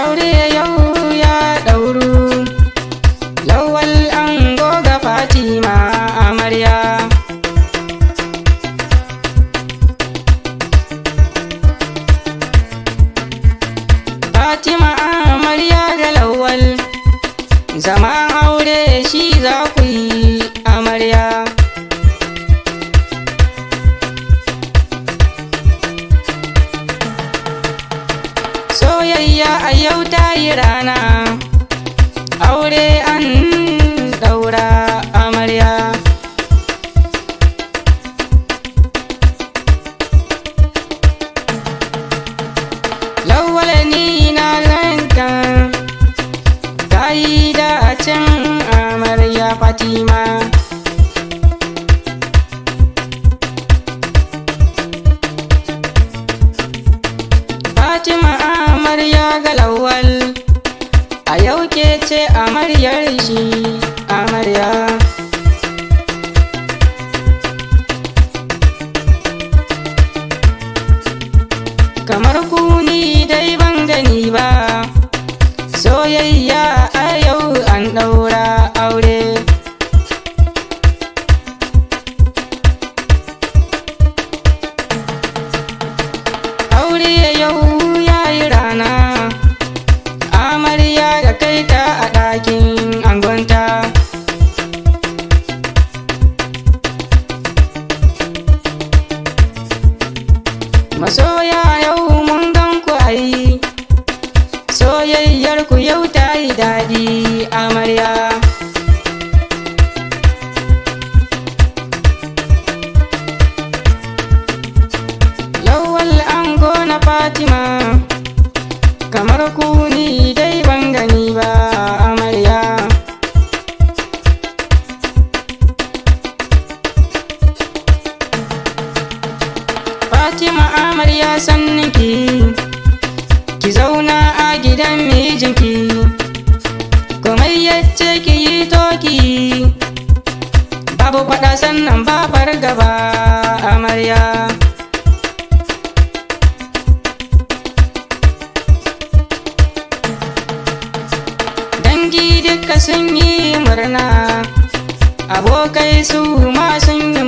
aure yau ya ɗauru, Lawal ango ga Fatima amarya. Fatima amarya ga Lawal, zaman aure shi za ku yi amarya. Soyayya a yau ta yi rana, aure an ɗaura amarya. Lawal ni na ganka, ta yi dacen amarya Fatima. Fatima amarya ga Lawal, a yau ke ce amaryar shi amarya. Kamar ku ni dai ban gani ba, soyayya a yau an ɗaura aure. Aure yau ya yi rana, amarya ga kai ta a ɗakin angonta. Masoya yau mun gan ku ai, soyayyar ku yau ta yi daɗi amarya. Lawal ango na Fatima, kamar ku ni dai ban gani ba amarya. Fatima amarya sanninki, ki zauna a gidan mijinki, komai yace ki yi toki, babu faɗa sannan ba fargaba amarya. Dangi duka sun yi murna, abokai su ma sun yi